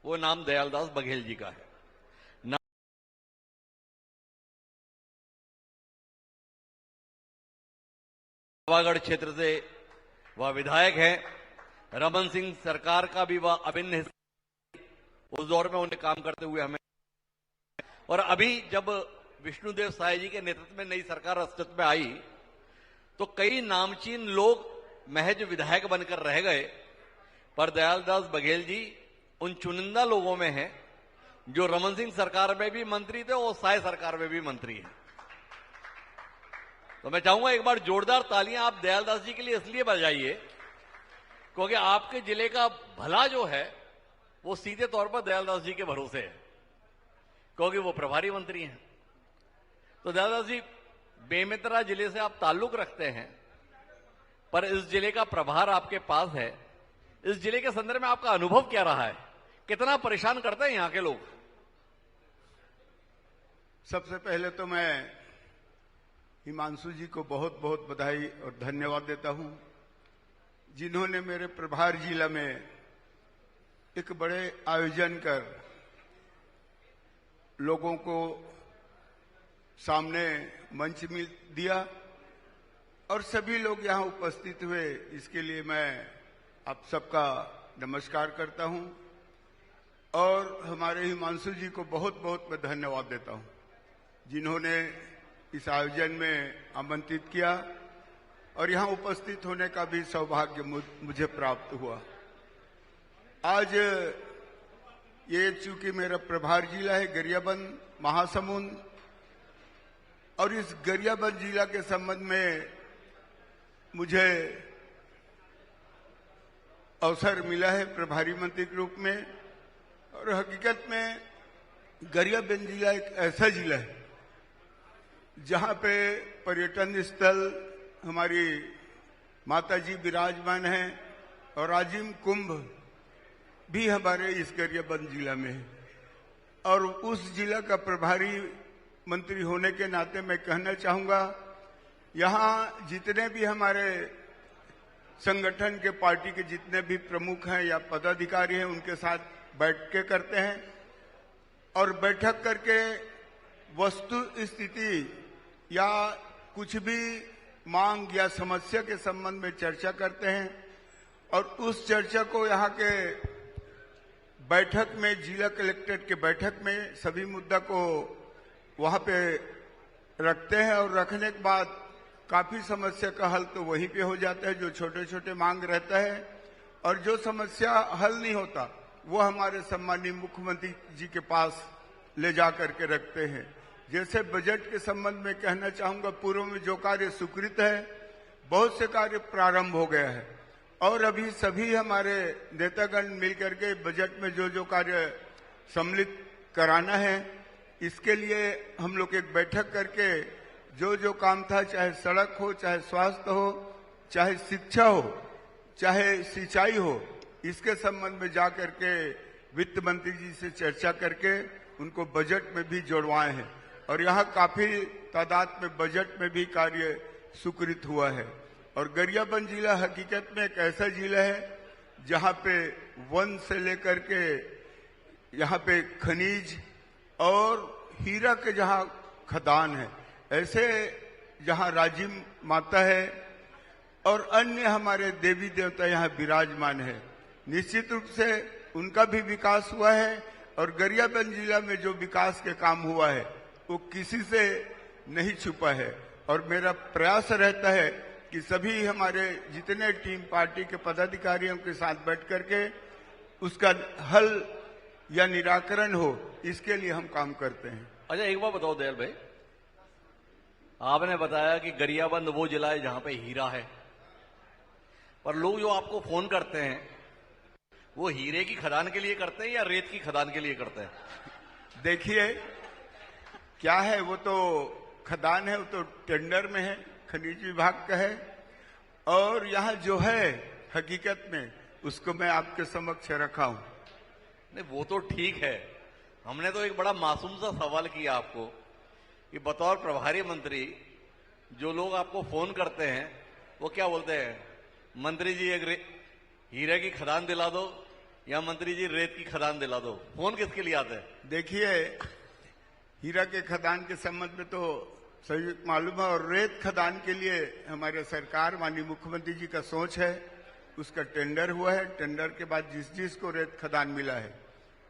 वो नाम दयालदास बघेल जी का है। नवागढ़ क्षेत्र से वह विधायक हैं। रमन सिंह सरकार का भी वह अभिन्न हिस्सा, उस दौर में उन्हें काम करते हुए हमें, और अभी जब विष्णुदेव साय जी के नेतृत्व में नई सरकार अस्तित्व में आई तो कई नामचीन लोग महज विधायक बनकर रह गए, पर दयालदास बघेल जी उन चुनिंदा लोगों में हैं जो रमन सिंह सरकार में भी मंत्री थे और साय सरकार में भी मंत्री हैं। तो मैं चाहूंगा एक बार जोरदार तालियां आप दयालदास जी के लिए इसलिए बजाइए क्योंकि आपके जिले का भला जो है वो सीधे तौर पर दयालदास जी के भरोसे है, क्योंकि वो प्रभारी मंत्री हैं। तो दयालदास जी, बेमेतरा जिले से आप ताल्लुक रखते हैं, पर इस जिले का प्रभार आपके पास है। इस जिले के संदर्भ में आपका अनुभव क्या रहा है? कितना परेशान करते हैं यहां के लोग? सबसे पहले तो मैं हिमांशु जी को बहुत बहुत बधाई और धन्यवाद देता हूं, जिन्होंने मेरे प्रभार जिला में एक बड़े आयोजन कर लोगों को सामने मंच मिल दिया और सभी लोग यहां उपस्थित हुए। इसके लिए मैं आप सबका नमस्कार करता हूं और हमारे हिमांशु जी को बहुत बहुत मैं धन्यवाद देता हूं, जिन्होंने इस आयोजन में आमंत्रित किया और यहां उपस्थित होने का भी सौभाग्य मुझे प्राप्त हुआ। आज ये चूंकि मेरा प्रभार जिला है गरियाबंद महासमुंद, और इस गरियाबंद जिला के संबंध में मुझे अवसर मिला है प्रभारी मंत्री के रूप में। और हकीकत में गरियाबंद जिला एक ऐसा जिला है जहां पे पर्यटन स्थल हमारी माता जी विराजमान हैं और आजिम कुंभ भी हमारे इस गरियाबंद जिला में है। और उस जिला का प्रभारी मंत्री होने के नाते मैं कहना चाहूंगा, यहां जितने भी हमारे संगठन के पार्टी के जितने भी प्रमुख हैं या पदाधिकारी हैं उनके साथ बैठ के करते हैं और बैठक करके वस्तु स्थिति या कुछ भी मांग या समस्या के संबंध में चर्चा करते हैं और उस चर्चा को यहाँ के बैठक में, जिला कलेक्ट्रेट के बैठक में सभी मुद्दा को वहां पे रखते हैं और रखने के बाद काफी समस्या का हल तो वहीं पे हो जाता है, जो छोटे छोटे मांग रहता है, और जो समस्या हल नहीं होता वो हमारे सम्मानीय मुख्यमंत्री जी के पास ले जा करके रखते हैं। जैसे बजट के संबंध में कहना चाहूंगा, पूर्व में जो कार्य स्वीकृत है, बहुत से कार्य प्रारंभ हो गया है और अभी सभी हमारे नेतागण मिलकर के बजट में जो जो कार्य सम्मिलित कराना है, इसके लिए हम लोग एक बैठक करके जो जो काम था, चाहे सड़क हो, चाहे स्वास्थ्य हो, चाहे शिक्षा हो, चाहे सिंचाई हो, इसके संबंध में जा करके वित्त मंत्री जी से चर्चा करके उनको बजट में भी जोड़वाए हैं और यहाँ काफी तादाद में बजट में भी कार्य स्वीकृत हुआ है। और गरियाबंद जिला हकीकत में एक ऐसा जिला है जहाँ पे वन से लेकर के यहाँ पे खनिज और हीरा के जहाँ खदान है, ऐसे जहाँ राजिम माता है और अन्य हमारे देवी देवता यहाँ विराजमान है, निश्चित रूप से उनका भी विकास हुआ है। और गरियाबंद जिला में जो विकास के काम हुआ है वो किसी से नहीं छुपा है और मेरा प्रयास रहता है कि सभी हमारे जितने टीम पार्टी के पदाधिकारियों के साथ बैठ करके उसका हल या निराकरण हो, इसके लिए हम काम करते हैं। अच्छा, एक बात बताओ दयाल भाई, आपने बताया कि गरियाबंद वो जिला है जहां पे हीरा है, पर लोग जो आपको फोन करते हैं वो हीरे की खदान के लिए करते हैं या रेत की खदान के लिए करते हैं? देखिए क्या है, वो तो खदान है, वो तो टेंडर में है, खनिज विभाग का है, और यहाँ जो है हकीकत में उसको मैं आपके समक्ष रखा हूं। नहीं, वो तो ठीक है, हमने तो एक बड़ा मासूम सा सवाल किया आपको कि बतौर प्रभारी मंत्री जो लोग आपको फोन करते हैं वो क्या बोलते हैं, मंत्री जी एक हीरे की खदान दिला दो या मंत्री जी रेत की खदान दिला दो। फोन किसके लिए आता है? देखिए, हीरा के खदान के संबंध में तो सही मालूम है, और रेत खदान के लिए हमारे सरकार माननीय मुख्यमंत्री जी का सोच है, उसका टेंडर हुआ है। टेंडर के बाद जिस जिस को रेत खदान मिला है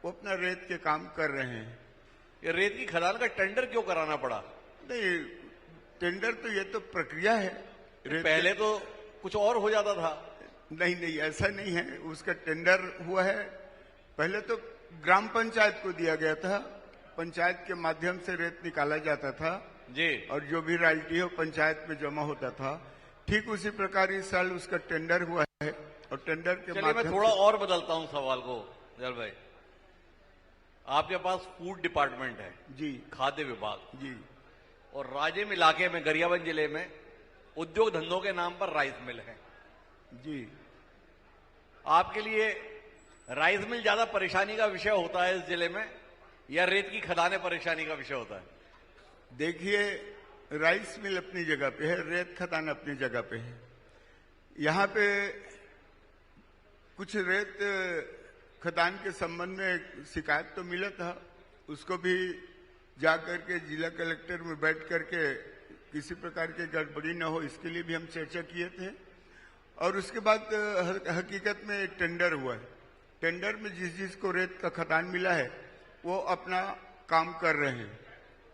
वो अपना रेत के काम कर रहे हैं। ये रेत की खदान का टेंडर क्यों कराना पड़ा? नहीं, टेंडर तो ये तो प्रक्रिया है। पहले तो कुछ और हो जाता था। नहीं, ऐसा नहीं है। उसका टेंडर हुआ है। पहले तो ग्राम पंचायत को दिया गया था, पंचायत के माध्यम से रेत निकाला जाता था जी, और जो भी रॉयल्टी हो पंचायत में जमा होता था। ठीक उसी प्रकार इस साल उसका टेंडर हुआ है, और टेंडर के चलिए मैं थोड़ा और बदलता हूं सवाल को। जल भाई, आपके पास फूड डिपार्टमेंट है जी, खाद्य विभाग जी, और राजेम इलाके में गरियाबंद जिले में उद्योग धंधों के नाम पर राइस मिल है जी। आपके लिए राइस मिल ज्यादा परेशानी का विषय होता है इस जिले में, या रेत की खदानें परेशानी का विषय होता है? देखिए, राइस मिल अपनी जगह पे है, रेत खदान अपनी जगह पे है। यहाँ पे कुछ रेत खदान के संबंध में शिकायत तो मिला था, उसको भी जाकर के जिला कलेक्टर में बैठ करके किसी प्रकार की गड़बड़ी न हो इसके लिए भी हम चर्चा किए थे। और उसके बाद हकीकत में टेंडर हुआ है। टेंडर में जिस जिस को रेत का खदान मिला है वो अपना काम कर रहे हैं।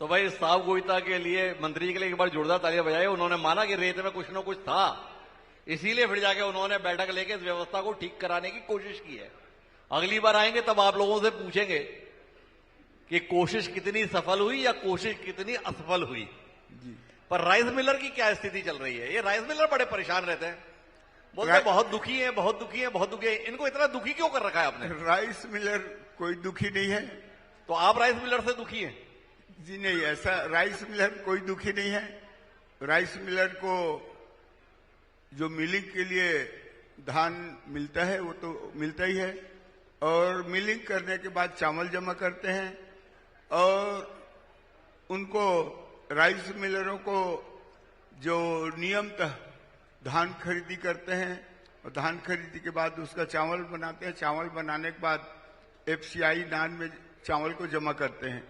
तो भाई साफ गोईता के लिए मंत्री जी के लिए एक बार जोरदार तालियां बजाइए। उन्होंने माना कि रेत में कुछ न कुछ था, इसीलिए फिर जाके उन्होंने बैठक लेके इस व्यवस्था को ठीक कराने की कोशिश की है। अगली बार आएंगे तब आप लोगों से पूछेंगे कि कोशिश कितनी सफल हुई या कोशिश कितनी असफल हुई। जी। पर राइस मिलर की क्या स्थिति चल रही है? ये राइस मिलर बड़े परेशान रहते हैं, बोलते हैं बहुत दुखी है, बहुत दुखी है, बहुत दुखी है। इनको इतना दुखी क्यों कर रखा है आपने? राइस मिलर कोई दुखी नहीं है। तो आप राइस मिलर से दुखी हैं? जी नहीं, ऐसा राइस मिलर कोई दुखी नहीं है। राइस मिलर को जो मिलिंग के लिए धान मिलता है वो तो मिलता ही है, और मिलिंग करने के बाद चावल जमा करते हैं, और उनको राइस मिलरों को जो नियमतः धान खरीदी करते हैं, और धान खरीदी के बाद उसका चावल बनाते हैं। चावल बनाने के बाद FCI नान में चावल को जमा करते हैं,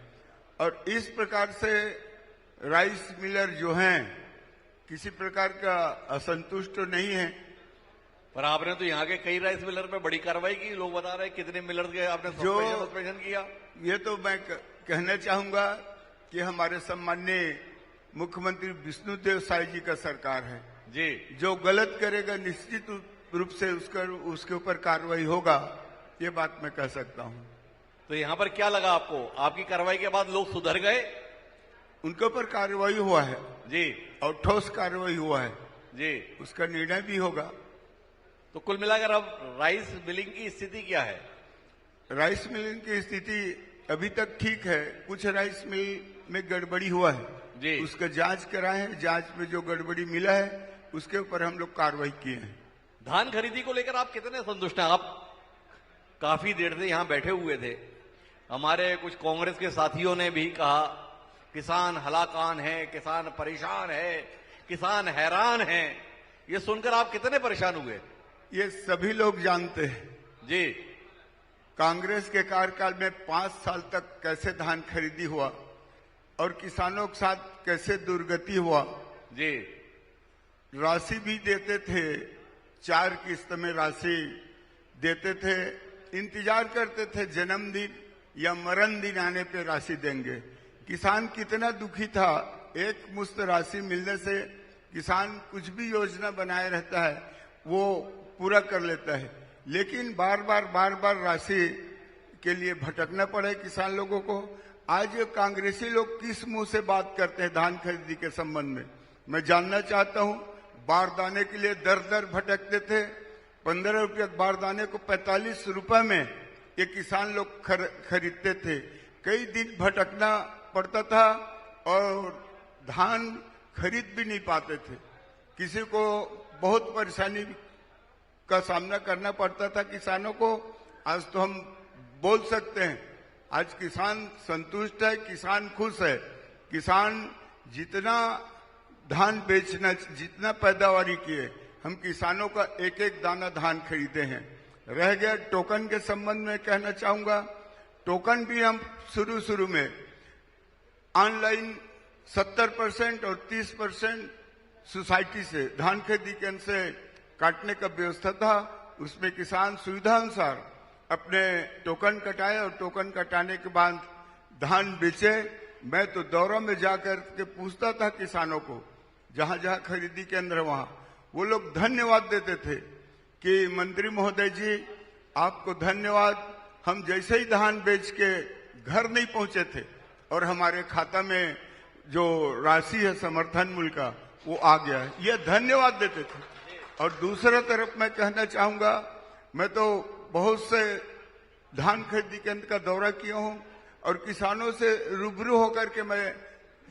और इस प्रकार से राइस मिलर जो हैं किसी प्रकार का असंतुष्ट तो नहीं है। पर आपने तो यहाँ के कई राइस मिलर पे बड़ी कार्रवाई की, लोग बता रहे हैं कितने मिलर के आपने सस्पेंशन किया। ये तो मैं कहना चाहूंगा कि हमारे सम्माननीय मुख्यमंत्री विष्णुदेव साय जी का सरकार है जी। जो गलत करेगा निश्चित रूप से उसके ऊपर कार्रवाई होगा, ये बात मैं कह सकता हूं। तो यहाँ पर क्या लगा आपको? आपकी कार्रवाई के बाद लोग सुधर गए? उनके ऊपर कार्रवाई हुआ है जी, और ठोस कार्रवाई हुआ है जी, उसका निर्णय भी होगा। तो कुल मिलाकर अब राइस मिलिंग की स्थिति क्या है? राइस मिलिंग की स्थिति अभी तक ठीक है। कुछ राइस मिल में गड़बड़ी हुआ है जी, उसका जांच कराए हैं। जांच में जो गड़बड़ी मिला है उसके ऊपर हम लोग कार्रवाई किए हैं। धान खरीदी को लेकर आप कितने संतुष्ट हैं? आप काफी देर से यहां बैठे हुए थे। हमारे कुछ कांग्रेस के साथियों ने भी कहा किसान हलाकान है, किसान परेशान है, किसान हैरान है। ये सुनकर आप कितने परेशान हुए? ये सभी लोग जानते हैं जी। कांग्रेस के कार्यकाल में 5 साल तक कैसे धान खरीदी हुआ और किसानों के साथ कैसे दुर्गति हुआ। जी, राशि भी देते थे, 4 किस्त में राशि देते थे, इंतजार करते थे जन्मदिन या मरण दिन आने पे राशि देंगे। किसान कितना दुखी था। एक मुश्त राशि मिलने से किसान कुछ भी योजना बनाए रहता है वो पूरा कर लेता है, लेकिन बार बार राशि के लिए भटकना पड़े किसान लोगों को। आज ये कांग्रेसी लोग किस मुंह से बात करते हैं धान खरीदी के संबंध में, मैं जानना चाहता हूं। बारदाने के लिए दर दर भटकते थे। 15 रुपये बारदाने को 45 रुपए में ये किसान लोग खरीदते थे। कई दिन भटकना पड़ता था और धान खरीद भी नहीं पाते थे। किसी को बहुत परेशानी का सामना करना पड़ता था किसानों को। आज तो हम बोल सकते हैं आज किसान संतुष्ट है, किसान खुश है। किसान जितना धान बेचना, जितना पैदावारी किए, हम किसानों का एक एक दाना धान खरीदे हैं। रह गया टोकन के संबंध में कहना चाहूंगा, टोकन भी हम शुरू में ऑनलाइन 70% और 30% सोसाइटी से धान खरीदी केंद्र से काटने का व्यवस्था था। उसमें किसान सुविधा अनुसार अपने टोकन कटाए और टोकन कटाने के बाद धान बेचे। मैं तो दौरा में जाकर के पूछता था किसानों को, जहां जहां खरीदी केंद्र वहां, वो लोग धन्यवाद देते थे कि मंत्री महोदय जी आपको धन्यवाद, हम जैसे ही धान बेच के घर नहीं पहुंचे थे और हमारे खाता में जो राशि है समर्थन मूल्य का वो आ गया है, ये धन्यवाद देते थे। और दूसरा तरफ मैं कहना चाहूंगा, मैं तो बहुत से धान खरीदी केंद्र का दौरा किया हूं और किसानों से रूबरू होकर के मैं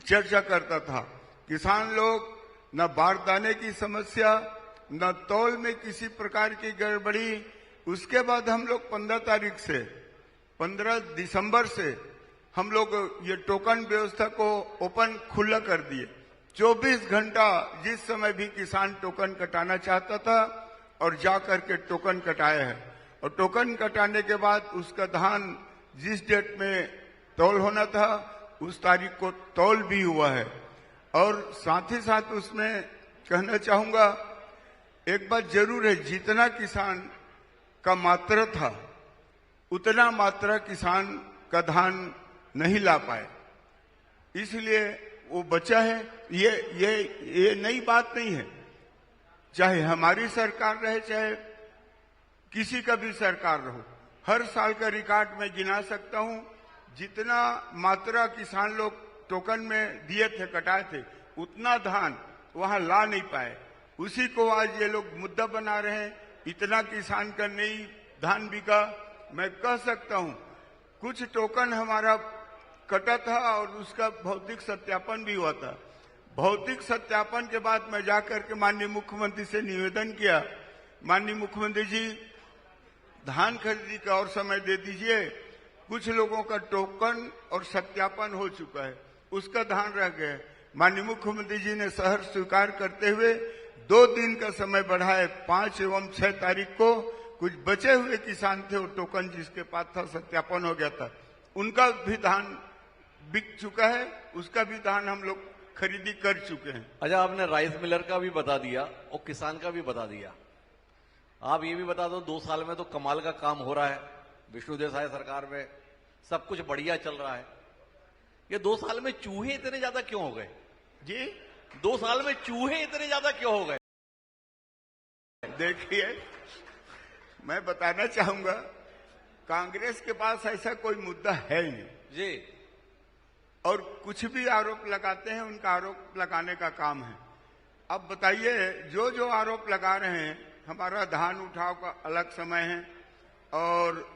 चर्चा करता था। किसान लोग न बारदाने की समस्या, न तौल में किसी प्रकार की गड़बड़ी। उसके बाद हम लोग 15 दिसंबर से हम लोग ये टोकन व्यवस्था को ओपन खुला कर दिए। 24 घंटा जिस समय भी किसान टोकन कटाना चाहता था और जा करके टोकन कटाया है। और टोकन कटाने के बाद उसका धान जिस डेट में तौल होना था उस तारीख को तौल भी हुआ है। और साथ ही साथ उसमें कहना चाहूंगा, एक बात जरूर है, जितना किसान का मात्रा था उतना मात्रा किसान का धान नहीं ला पाए, इसलिए वो बचा है। ये नई बात नहीं है, चाहे हमारी सरकार रहे चाहे किसी का भी सरकार रहो, हर साल का रिकॉर्ड मैं गिना सकता हूं। जितना मात्रा किसान लोग टोकन में दिए थे, कटाए थे, उतना धान वहां ला नहीं पाए। उसी को आज ये लोग मुद्दा बना रहे हैं, इतना किसान का नहीं धान बिका। मैं कह सकता हूं कुछ टोकन हमारा कटा था और उसका भौतिक सत्यापन भी हुआ था। भौतिक सत्यापन के बाद मैं जाकर के माननीय मुख्यमंत्री से निवेदन किया, माननीय मुख्यमंत्री जी धान खरीदी का और समय दे दीजिए। कुछ लोगों का टोकन और सत्यापन हो चुका है, उसका धान रह गया। माननीय मुख्यमंत्री जी ने सहर्ष स्वीकार करते हुए 2 दिन का समय बढ़ाए, 5 एवं 6 तारीख को कुछ बचे हुए किसान थे, वो टोकन जिसके पास था सत्यापन हो गया था, उनका भी धान बिक चुका है, उसका भी धान हम लोग खरीदी कर चुके हैं। अच्छा, आपने राइस मिलर का भी बता दिया और किसान का भी बता दिया। आप ये भी बता दो, 2 साल में तो कमाल का काम हो रहा है, विष्णु देसाई सरकार में सब कुछ बढ़िया चल रहा है। ये 2 साल में चूहे इतने ज्यादा क्यों हो गए जी? 2 साल में चूहे इतने ज्यादा क्यों हो गए? देखिए, मैं बताना चाहूंगा, कांग्रेस के पास ऐसा कोई मुद्दा है ही नहीं जी, और कुछ भी आरोप लगाते हैं उनका आरोप लगाने का काम है। अब बताइए, जो आरोप लगा रहे हैं, हमारा धान उठाव का अलग समय है और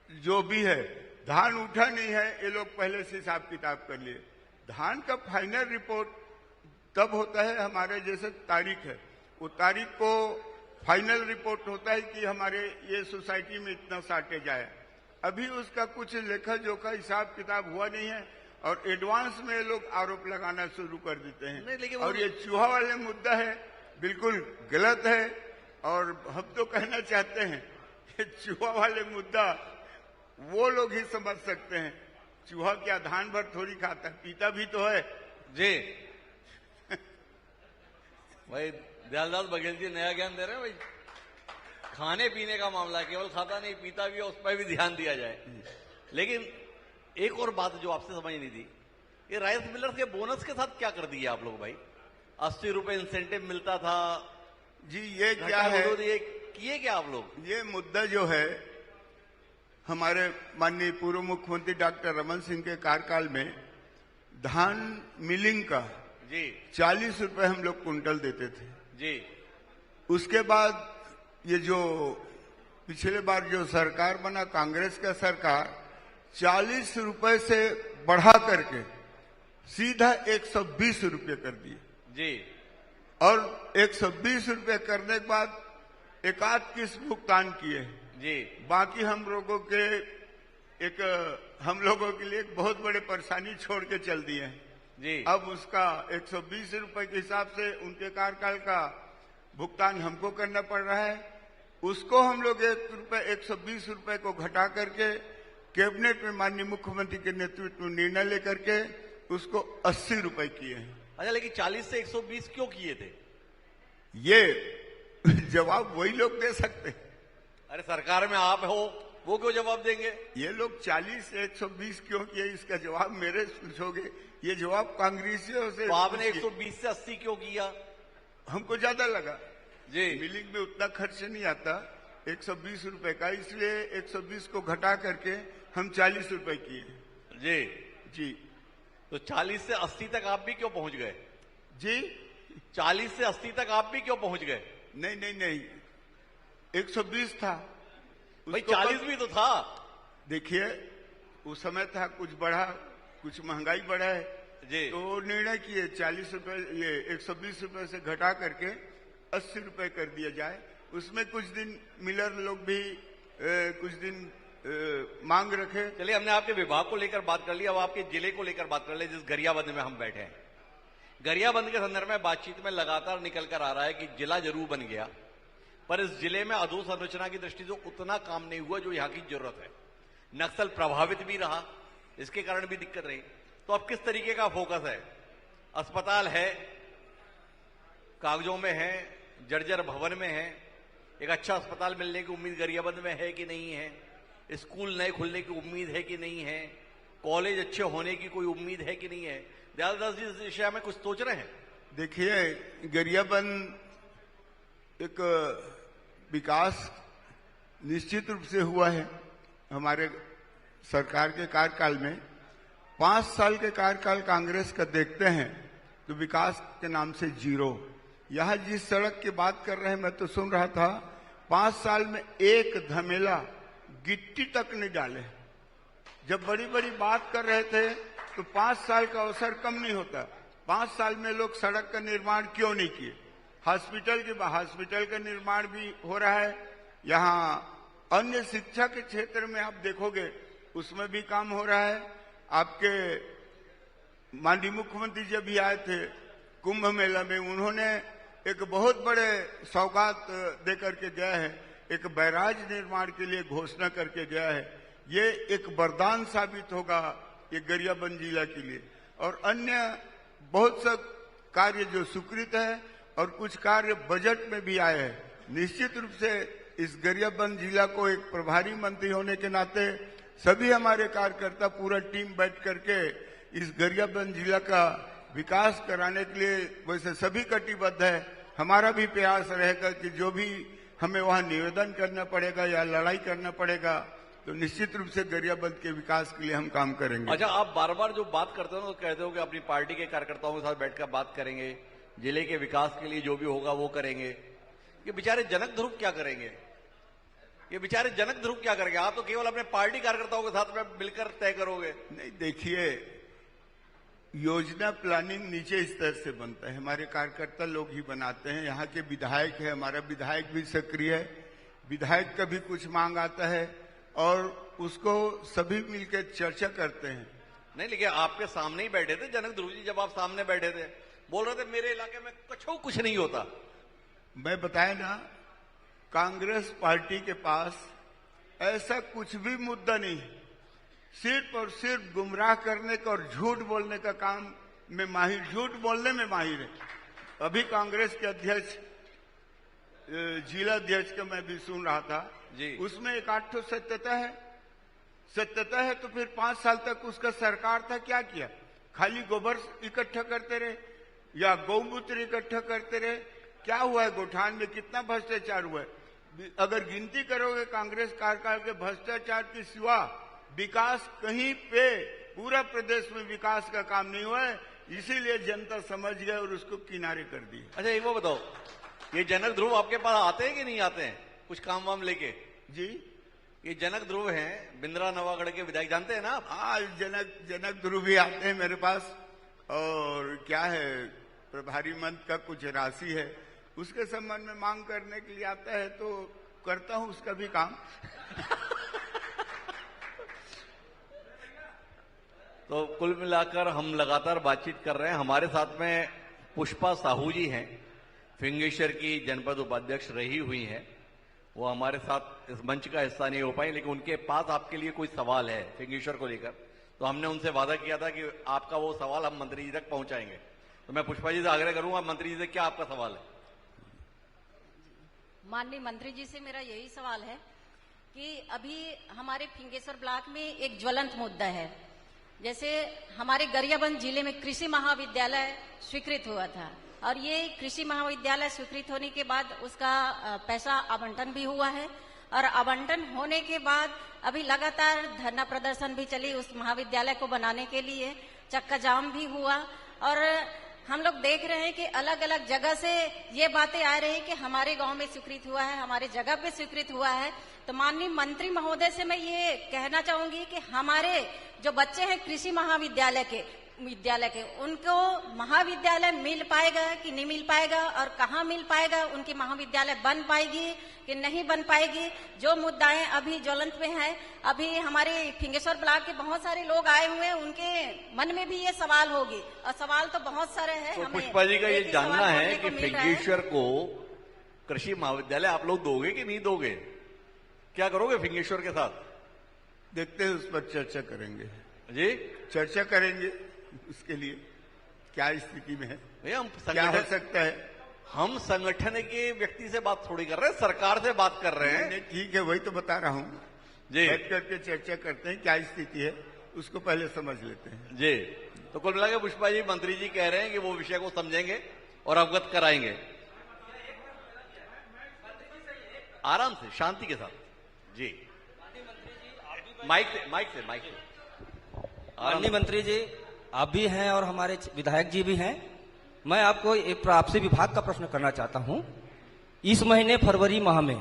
जो भी है धान उठा नहीं है, ये लोग पहले से हिसाब किताब कर लिए। धान का फाइनल रिपोर्ट तब होता है, हमारे जैसे तारीख है, वो तारीख को फाइनल रिपोर्ट होता है कि हमारे ये सोसाइटी में इतना साटे जाए। अभी उसका कुछ लेखा जोखा हिसाब किताब हुआ नहीं है और एडवांस में ये लोग आरोप लगाना शुरू कर देते हैं। और ये चूहा वाले मुद्दा है, बिल्कुल गलत है। और हम तो कहना चाहते हैं कि चूहा वाले मुद्दा वो लोग ही समझ सकते हैं। चूहा क्या धान भर थोड़ी खाता है, पीता भी तो है जी। भाई दयालदास बघेल जी नया ज्ञान दे रहे हैं भाई। खाने पीने का मामला है, केवल खाता नहीं पीता भी है, उस पर भी ध्यान दिया जाए। लेकिन एक और बात जो आपसे समझ नहीं थी, ये राइस मिलर्स के बोनस के साथ क्या कर दिए आप लोग भाई? 80 रुपए इंसेंटिव मिलता था जी, ये क्या है? ये किए क्या आप लोग? ये मुद्दा जो है, हमारे माननीय पूर्व मुख्यमंत्री डॉक्टर रमन सिंह के कार्यकाल में धान मिलिंग का जी 40 रुपए हम लोग कुंटल देते थे जी। उसके बाद ये जो पिछले बार जो सरकार बना, कांग्रेस का सरकार, 40 रुपए से बढ़ा करके सीधा 120 रुपये कर दिए जी। और 120 रुपये करने के बाद एकाध किस्त भुगतान किए जी। बाकी हम लोगों के लिए एक बहुत बड़े परेशानी छोड़ के चल दिए हैं जी। अब उसका 120 रुपए के हिसाब से उनके कार्यकाल का भुगतान हमको करना पड़ रहा है उसको हम लोग 120 रुपए को घटा करके कैबिनेट में माननीय मुख्यमंत्री के नेतृत्व में निर्णय लेकर के उसको 80 रुपए किए हैं। अच्छा, लेकिन 40 से 120 क्यों किए थे? ये जवाब वही लोग दे सकते हैं। अरे सरकार में आप हो, वो क्यों जवाब देंगे? ये लोग 40 से 120 क्यों किए, इसका जवाब मेरे पूछोगे? ये जवाब कांग्रेसियों से। तो आपने 120 से 80 क्यों किया? हमको ज्यादा लगा जी। मिलिंग में उतना खर्च नहीं आता 120 रुपए का, इसलिए 120 को घटा करके हम 40 रुपए किए। जी जी। तो 40 से 80 तक आप भी क्यों पहुंच गए? जी 40 से 80 तक आप भी क्यों पहुंच गए? नहीं नहीं नहीं, 120 था भाई, उसको 40 भी तो था। देखिए उस समय था, कुछ बढ़ा, कुछ महंगाई बढ़ा है जी। तो निर्णय किए 40 रुपए, ये 120 रुपए से घटा करके 80 रुपए कर दिया जाए। उसमें कुछ दिन मिलर लोग भी कुछ दिन मांग रखे। चलिए, हमने आपके विभाग को लेकर बात कर ली, अब आपके जिले को लेकर बात कर ले, जिस गरियाबंद में हम बैठे हैं। गरियाबंद के संदर्भ में बातचीत में लगातार निकल कर आ रहा है कि जिला जरूर बन गया, पर इस जिले में अधोसंरचना की दृष्टि से उतना काम नहीं हुआ जो यहां की जरूरत है। नक्सल प्रभावित भी रहा, इसके कारण भी दिक्कत रही। तो अब किस तरीके का फोकस है? अस्पताल है, कागजों में है, जर्जर भवन में है, एक अच्छा अस्पताल मिलने की उम्मीद गरियाबंद में है कि नहीं है? स्कूल नए खुलने की उम्मीद है कि नहीं है? कॉलेज अच्छे होने की कोई उम्मीद है कि नहीं है? दयालदास जी इस विषय में कुछ सोच रहे हैं? देखिए, गरियाबंद एक विकास निश्चित रूप से हुआ है हमारे सरकार के कार्यकाल में। 5 साल के कार्यकाल कांग्रेस का देखते हैं तो विकास के नाम से जीरो। यहां जिस सड़क की बात कर रहे हैं, मैं तो सुन रहा था 5 साल में एक धमेला गिट्टी तक नहीं डाले। जब बड़ी बड़ी बात कर रहे थे तो 5 साल का अवसर कम नहीं होता। 5 साल में लोग सड़क का निर्माण क्यों नहीं किए? हॉस्पिटल का निर्माण भी हो रहा है। यहाँ अन्य शिक्षा के क्षेत्र में आप देखोगे उसमें भी काम हो रहा है। आपके माननीय मुख्यमंत्री जब भी आए थे कुंभ मेला में, उन्होंने एक बहुत बड़े सौगात देकर के गया है, एक बैराज निर्माण के लिए घोषणा करके गया है। ये एक वरदान साबित होगा ये गरियाबंद जिला के लिए। और अन्य बहुत सा कार्य जो स्वीकृत है और कुछ कार्य बजट में भी आए हैं। निश्चित रूप से इस गरियाबंद जिला को एक प्रभारी मंत्री होने के नाते सभी हमारे कार्यकर्ता पूरा टीम बैठ करके इस गरियाबंद जिला का विकास कराने के लिए वैसे सभी कटिबद्ध है। हमारा भी प्रयास रहेगा कि जो भी हमें वहां निवेदन करना पड़ेगा या लड़ाई करना पड़ेगा तो निश्चित रूप से गरियाबंद के विकास के लिए हम काम करेंगे। अच्छा, आप बार बार जो बात करते हो तो कहते हो कि अपनी पार्टी के कार्यकर्ताओं के साथ बैठकर बात करेंगे, जिले के विकास के लिए जो भी होगा वो करेंगे। ये बेचारे जनक ध्रुव क्या करेंगे? ये बेचारे जनक ध्रुव क्या करेंगे? आप तो केवल अपने पार्टी कार्यकर्ताओं के साथ में मिलकर तय करोगे। नहीं, देखिए, योजना प्लानिंग नीचे स्तर से बनता है, हमारे कार्यकर्ता लोग ही बनाते हैं। यहाँ के विधायक है, हमारा विधायक भी सक्रिय है। विधायक का भी कुछ मांग आता है और उसको सभी मिलकर चर्चा करते हैं। नहीं, लेकिन आपके सामने ही बैठे थे जनक ध्रुव जी, जब आप सामने बैठे थे बोल रहे थे मेरे इलाके में कुछ नहीं होता। मैं बताया ना, कांग्रेस पार्टी के पास ऐसा कुछ भी मुद्दा नहीं है। सिर्फ और सिर्फ गुमराह करने का और झूठ बोलने का काम में माहिर, झूठ बोलने में माहिर है। अभी कांग्रेस के अध्यक्ष, जिला अध्यक्ष का मैं भी सुन रहा था जी, उसमें एक 8 सत्यता है। सत्यता है तो फिर 5 साल तक उसका सरकार था, क्या किया? खाली गोबर इकट्ठा करते रहे या गौमूत्र इकट्ठा करते रहे। क्या हुआ है? गोठान में कितना भ्रष्टाचार हुआ है? अगर गिनती करोगे कांग्रेस कार्यकाल के भ्रष्टाचार के सिवा विकास कहीं पे पूरा प्रदेश में विकास का काम नहीं हुआ है। इसीलिए जनता समझ गए और उसको किनारे कर दिए। अच्छा, एक वो बताओ, ये जनक ध्रुव आपके पास आते हैं कि नहीं आते हैं कुछ काम वाम लेके? जी, ये जनक ध्रुव हैं, बिंद्रा नवागढ़ के विधायक, जानते हैं ना आप? हाँ, जनक ध्रुव भी आते हैं मेरे पास। और क्या है, प्रभारी मंत्री का कुछ राशि है, उसके संबंध में मांग करने के लिए आता है तो करता हूं उसका भी काम। तो कुल मिलाकर हम लगातार बातचीत कर रहे हैं। हमारे साथ में पुष्पा साहू जी हैं, फिंगेश्वर की जनपद उपाध्यक्ष रही हुई हैं वो हमारे साथ इस मंच का हिस्सा नहीं हो पाए, लेकिन उनके पास आपके लिए कोई सवाल है फिंगेश्वर को लेकर, तो हमने उनसे वादा किया था कि आपका वो सवाल हम मंत्री जी तक पहुंचाएंगे। तो मैं पुष्पा जी से आग्रह करूंगा, मंत्री जी से क्या आपका सवाल है? माननीय मंत्री जी से मेरा यही सवाल है कि अभी हमारे फिंगेश्वर ब्लॉक में एक ज्वलंत मुद्दा है। जैसे हमारे गरियाबंद जिले में कृषि महाविद्यालय स्वीकृत हुआ था, और ये कृषि महाविद्यालय स्वीकृत होने के बाद उसका पैसा आवंटन भी हुआ है, और आवंटन होने के बाद अभी लगातार धरना प्रदर्शन भी चली उस महाविद्यालय को बनाने के लिए, चक्का जाम भी हुआ, और हम लोग देख रहे हैं कि अलग अलग जगह से ये बातें आ रही है कि हमारे गांव में स्वीकृत हुआ है, हमारे जगह पे स्वीकृत हुआ है। तो माननीय मंत्री महोदय से मैं ये कहना चाहूंगी कि हमारे जो बच्चे हैं कृषि महाविद्यालय के उनको महाविद्यालय मिल पाएगा कि नहीं मिल पाएगा, और कहाँ मिल पाएगा, उनकी महाविद्यालय बन पाएगी कि नहीं बन पाएगी। जो मुद्दाएं अभी ज्वलंत में है, अभी हमारे फिंगेश्वर ब्लॉक के बहुत सारे लोग आए हुए हैं, उनके मन में भी ये सवाल होगी, और सवाल तो बहुत सारे हैं। तो पुष्पा जी का ये जानना है कि फिंगेश्वर को कृषि महाविद्यालय आप लोग दोगे कि नहीं दोगे? क्या करोगे फिंगेश्वर के साथ? देखते हैं, उस पर चर्चा करेंगे जी, चर्चा करेंगे उसके लिए क्या स्थिति में है, भैया हम क्या हो सकता है। हम संगठन के व्यक्ति से बात थोड़ी कर रहे हैं, सरकार से बात कर रहे हैं। ठीक है, वही तो बता रहा हूँ जी। बैठ करके चर्चा करते हैं, क्या स्थिति है उसको पहले समझ लेते हैं जी। तो कुल मिलाकर पुष्पा जी, मंत्री जी कह रहे हैं कि वो विषय को समझेंगे और अवगत कराएंगे, आराम से, शांति के साथ। जी, माइक से। माननीय मंत्री जी, आप भी हैं और हमारे विधायक जी भी हैं। मैं आपको एक आपसे विभाग का प्रश्न करना चाहता हूं। इस महीने फरवरी माह में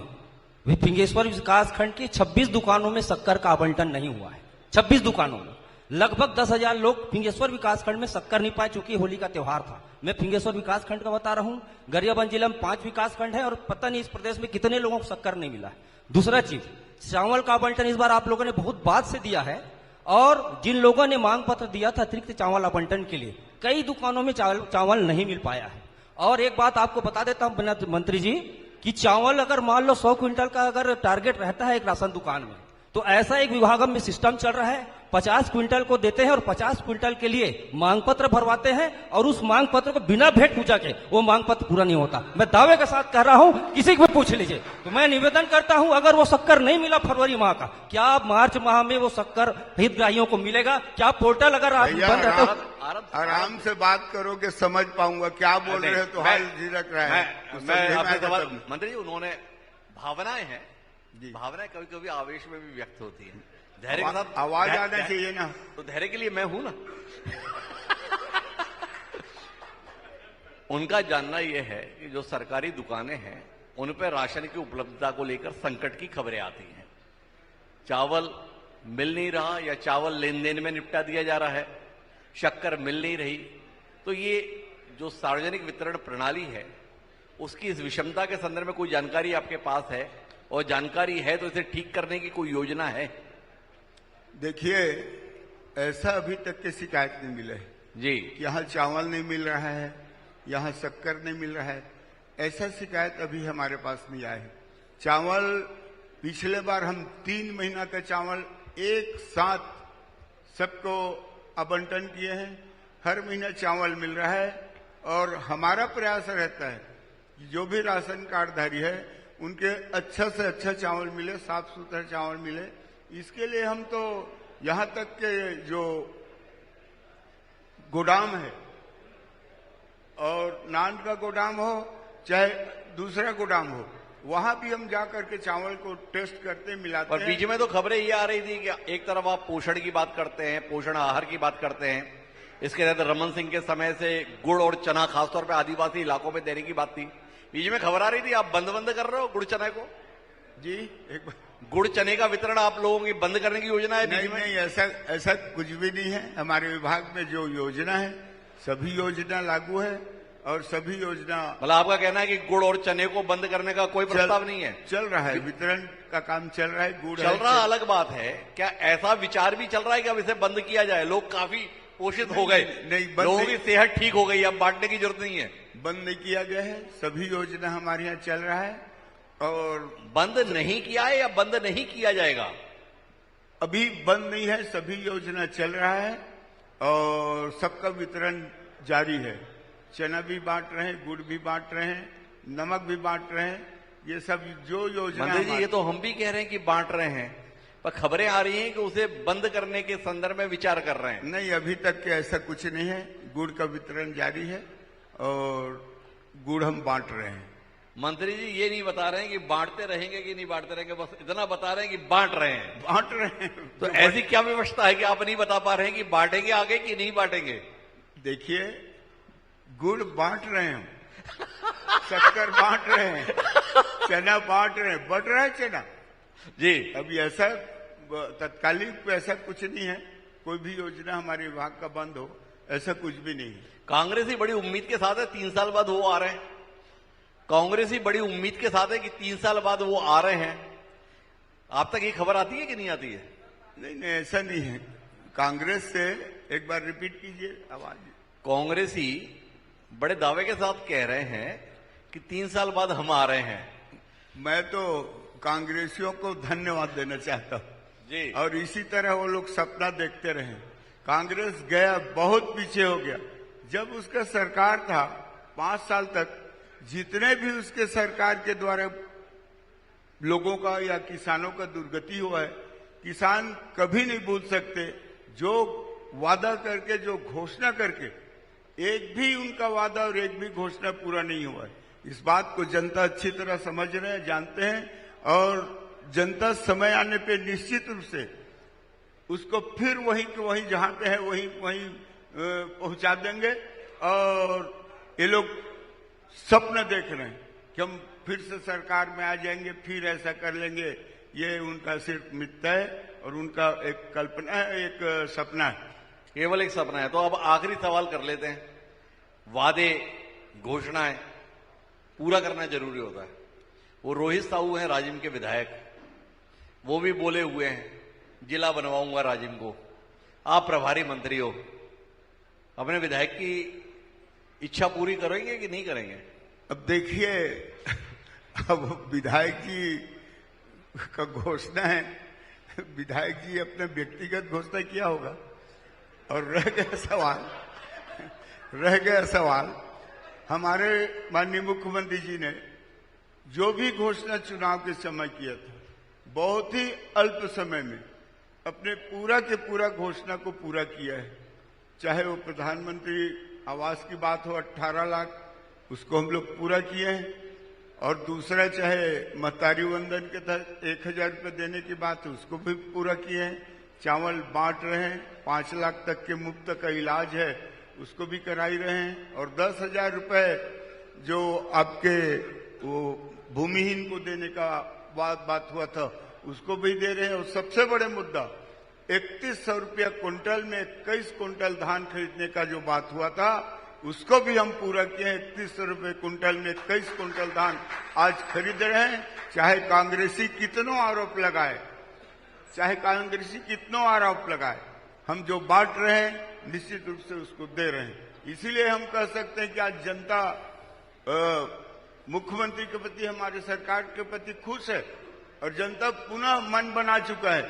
फिंगेश्वर विकास खंड की 26 दुकानों में शक्कर का आवंटन नहीं हुआ है। 26 दुकानों में लगभग 10,000 लोग फिंगेश्वर विकास खंड में शक्कर नहीं पाए, चूंकि होली का त्योहार था। मैं फिंगेश्वर विकास खंड का बता रहा हूं। गरियाबंद जिले में 5 विकास खंड है और पता नहीं इस प्रदेश में कितने लोगों को शक्कर नहीं मिला है। दूसरा चीज, चावल का आवंटन इस बार आप लोगों ने बहुत बाद से दिया है, और जिन लोगों ने मांग पत्र दिया था अतिरिक्त चावल आवंटन के लिए, कई दुकानों में चावल नहीं मिल पाया है। और एक बात आपको बता देता हूं मंत्री जी, कि चावल अगर मान लो 100 क्विंटल का अगर टारगेट रहता है एक राशन दुकान में, तो ऐसा एक विभाग में सिस्टम चल रहा है, 50 क्विंटल को देते हैं और 50 क्विंटल के लिए मांग पत्र भरवाते हैं, और उस मांग पत्र को बिना भेंट पूछा के वो मांग पत्र पूरा नहीं होता। मैं दावे के साथ कह रहा हूं, किसी को पूछ लीजिए। तो मैं निवेदन करता हूं, अगर वो शक्कर नहीं मिला फरवरी माह का, क्या मार्च माह में वो शक्कर हितग्राहियों को मिलेगा? क्या पोर्टल अगर आप बंद रहते हो? आराम से बात करोगे, समझ पाऊंगा क्या बोल रहे हो, तो हाल झिझक रहा है। मंत्री जी, उन्होंने भावनाएं हैं, भावनाएं कभी कभी आवेश में भी व्यक्त होती है, धैर्य के साथ आवाज आना चाहिए ना, तो धैर्य के लिए मैं हूं ना। उनका जानना यह है कि जो सरकारी दुकानें हैं उन पर राशन की उपलब्धता को लेकर संकट की खबरें आती हैं। चावल मिल नहीं रहा, या चावल लेन देन में निपटा दिया जा रहा है, शक्कर मिल नहीं रही। तो ये जो सार्वजनिक वितरण प्रणाली है उसकी इस विषमता के संदर्भ में कोई जानकारी आपके पास है? और जानकारी है तो इसे ठीक करने की कोई योजना है? देखिए, ऐसा अभी तक की शिकायत नहीं मिला है जी कि यहाँ चावल नहीं मिल रहा है, यहाँ शक्कर नहीं मिल रहा है। ऐसा शिकायत अभी हमारे पास नहीं आया है। चावल पिछले बार हम 3 महीना का चावल एक साथ सबको आवंटन किए हैं, हर महीना चावल मिल रहा है। और हमारा प्रयास रहता है कि जो भी राशन कार्डधारी है उनके अच्छा से अच्छा चावल मिले, साफ सुथरा चावल मिले। इसके लिए हम तो यहाँ तक के जो गोदाम है, और नान का गोदाम हो चाहे दूसरा गोदाम हो, वहां भी हम जाकर के चावल को टेस्ट करते मिलाते हैं। और बीच में तो खबरें ये आ रही थी कि एक तरफ आप पोषण की बात करते हैं, पोषण आहार की बात करते हैं, इसके तहत रमन सिंह के समय से गुड़ और चना खासतौर पर आदिवासी इलाकों में देने की बात थी। बीच में खबर आ रही थी आप बंद कर रहे हो गुड़ चने को। जी, एक बार गुड़ चने का वितरण आप लोगों की बंद करने की योजना है? नहीं, ऐसा कुछ भी नहीं है। हमारे विभाग में जो योजना है सभी योजना लागू है, और सभी योजना, मतलब आपका कहना है कि गुड़ और चने को बंद करने का कोई प्रस्ताव नहीं है? चल रहा है, वितरण का काम चल रहा है। गुड़ चल रहा अलग बात है, क्या ऐसा विचार भी चल रहा है कि अब इसे बंद किया जाए? लोग काफी पोषित हो गए, लोगों की सेहत ठीक हो गई, अब बांटने की जरूरत नहीं है। बंद नहीं किया गया है, सभी योजना हमारे यहाँ चल रहा है। और बंद नहीं किया है या बंद नहीं किया जाएगा? अभी बंद नहीं है, सभी योजना चल रहा है और सबका वितरण जारी है। चना भी बांट रहे हैं, गुड़ भी बांट रहे हैं, नमक भी बांट रहे हैं। ये सब जो योजना मंत्री जी, ये तो हम भी कह रहे हैं कि बांट रहे हैं, पर खबरें आ रही हैं कि उसे बंद करने के संदर्भ में विचार कर रहे हैं। नहीं, अभी तक के ऐसा कुछ नहीं है। गुड़ का वितरण जारी है और गुड़ हम बांट रहे हैं। मंत्री जी ये नहीं बता रहे हैं कि बांटते रहेंगे कि नहीं बांटते रहेंगे, बस इतना बता रहे हैं कि बांट रहे हैं। बांट रहे हैं। तो ऐसी क्या व्यवस्था है कि आप नहीं बता पा रहे हैं कि बांटेंगे आगे कि नहीं बांटेंगे? देखिए, गुड़ बांट रहे हैं, शक्कर बांट रहे हैं, चना बांट रहे हैं, बढ़ रहा है चना जी। अभी ऐसा तत्कालिक ऐसा कुछ नहीं है, कोई भी योजना हमारे विभाग का बंद हो, ऐसा कुछ भी नहीं है। कांग्रेस ही बड़ी उम्मीद के साथ है 3 साल बाद वो आ रहे हैं। कांग्रेस ही बड़ी उम्मीद के साथ है कि 3 साल बाद वो आ रहे हैं। आप तक ये खबर आती है कि नहीं आती है? नहीं नहीं, ऐसा नहीं है। कांग्रेस से एक बार रिपीट कीजिए आवाज। कांग्रेस ही बड़े दावे के साथ कह रहे हैं कि 3 साल बाद हम आ रहे हैं। मैं तो कांग्रेसियों को धन्यवाद देना चाहता हूं जी। और इसी तरह वो लोग सपना देखते रहे। कांग्रेस गया, बहुत पीछे हो गया। जब उसका सरकार था 5 साल तक, जितने भी उसके सरकार के द्वारा लोगों का या किसानों का दुर्गति हुआ है, किसान कभी नहीं भूल सकते। जो वादा करके, जो घोषणा करके, एक भी उनका वादा और एक भी घोषणा पूरा नहीं हुआ है। इस बात को जनता अच्छी तरह समझ रहे हैं, जानते हैं और जनता समय आने पे निश्चित रूप से उसको फिर वहीं के वहीं जहां पे है वहीं पहुंचा देंगे। और ये लोग सपना देख रहे हैं कि हम फिर से सरकार में आ जाएंगे, फिर ऐसा कर लेंगे। ये उनका सिर्फ मिथ्या है और उनका एक कल्पना है, एक सपना है, केवल एक सपना है। तो अब आखिरी सवाल कर लेते हैं। वादे, घोषणाएं पूरा करना जरूरी होता है। वो रोहित साहू हैं राजिम के विधायक, वो भी बोले हुए हैं जिला बनवाऊंगा राजिम को। आप प्रभारी मंत्री हो, अपने विधायक की इच्छा पूरी करेंगे कि नहीं करेंगे? अब देखिए, अब विधायक जी का घोषणा है, विधायक जी अपने व्यक्तिगत घोषणा किया होगा। और रह गया सवाल हमारे माननीय मुख्यमंत्री जी ने जो भी घोषणा चुनाव के समय किया था, बहुत ही अल्प समय में अपने पूरा के पूरा घोषणा को पूरा किया है। चाहे वो प्रधानमंत्री आवास की बात हो 18 लाख, उसको हम लोग पूरा किए हैं। और दूसरा चाहे महतारी वंदन के तहत 1000 रुपये देने की बात है, उसको भी पूरा किए हैं। चावल बांट रहे हैं, 5 लाख तक के मुफ्त का इलाज है, उसको भी कराई रहे हैं। और 10,000 रुपये जो आपके वो भूमिहीन को देने का बात हुआ था, उसको भी दे रहे हैं। और सबसे बड़े मुद्दा 3100 रुपया क्विंटल में 21 क्विंटल धान खरीदने का जो बात हुआ था, उसको भी हम पूरा किए हैं। 3100 रुपये क्विंटल में 21 क्विंटल धान आज खरीद रहे हैं। चाहे कांग्रेसी कितनों आरोप लगाए, हम जो बांट रहे हैं निश्चित रूप से उसको दे रहे हैं। इसीलिए हम कह सकते हैं कि आज जनता मुख्यमंत्री के प्रति, हमारे सरकार के प्रति खुश है। और जनता पुनः मन बना चुका है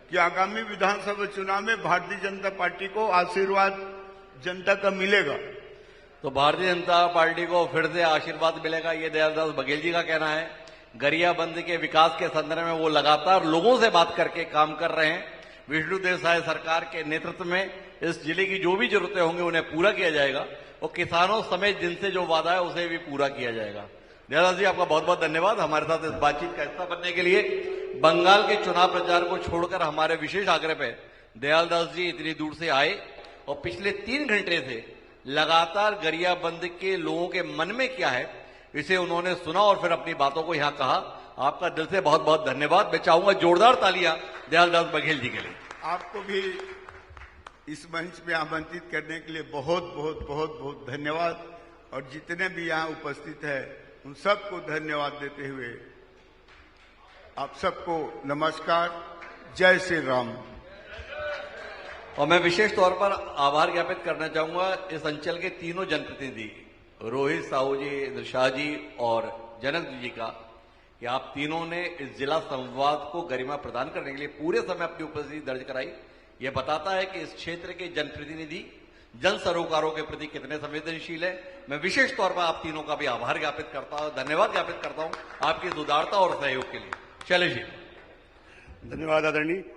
कि आगामी विधानसभा चुनाव में भारतीय जनता पार्टी को आशीर्वाद जनता का मिलेगा। तो भारतीय जनता पार्टी को फिर से आशीर्वाद मिलेगा, ये दयालदास बघेल जी का कहना है। गरियाबंद के विकास के संदर्भ में वो लगातार लोगों से बात करके काम कर रहे हैं। विष्णुदेव साय सरकार के नेतृत्व में इस जिले की जो भी जरूरतें होंगी उन्हें पूरा किया जाएगा और किसानों समेत जिनसे जो वादा है उसे भी पूरा किया जाएगा। दयालदास जी, आपका बहुत बहुत धन्यवाद हमारे साथ इस बातचीत का हिस्सा बनने के लिए। बंगाल के चुनाव प्रचार को छोड़कर हमारे विशेष आग्रह पे दयालदास जी इतनी दूर से आए और पिछले 3 घंटे से लगातार गरियाबंद के लोगों के मन में क्या है इसे उन्होंने सुना और फिर अपनी बातों को यहां कहा। आपका दिल से बहुत बहुत धन्यवाद। मैं चाहूंगा जोरदार तालियां दयालदास बघेल जी के लिए। आपको भी इस मंच में आमंत्रित करने के लिए बहुत बहुत बहुत बहुत धन्यवाद। और जितने भी यहाँ उपस्थित है उन सबको धन्यवाद देते हुए आप सबको नमस्कार, जय श्री राम। और मैं विशेष तौर पर आभार ज्ञापित करना चाहूंगा इस अंचल के तीनों जनप्रतिनिधि, रोहित साहू जी, इंद्र शाह जी और जनक जी का, कि आप तीनों ने इस जिला संवाद को गरिमा प्रदान करने के लिए पूरे समय अपनी उपस्थिति दर्ज कराई। यह बताता है कि इस क्षेत्र के जनप्रतिनिधि जन सरोकारों के प्रति कितने संवेदनशील है। मैं विशेष तौर पर आप तीनों का भी आभार ज्ञापित करता हूं, धन्यवाद ज्ञापित करता हूं आपकी इस उदारता और सहयोग के लिए। शैलेश जी। धन्यवाद आदरणीय।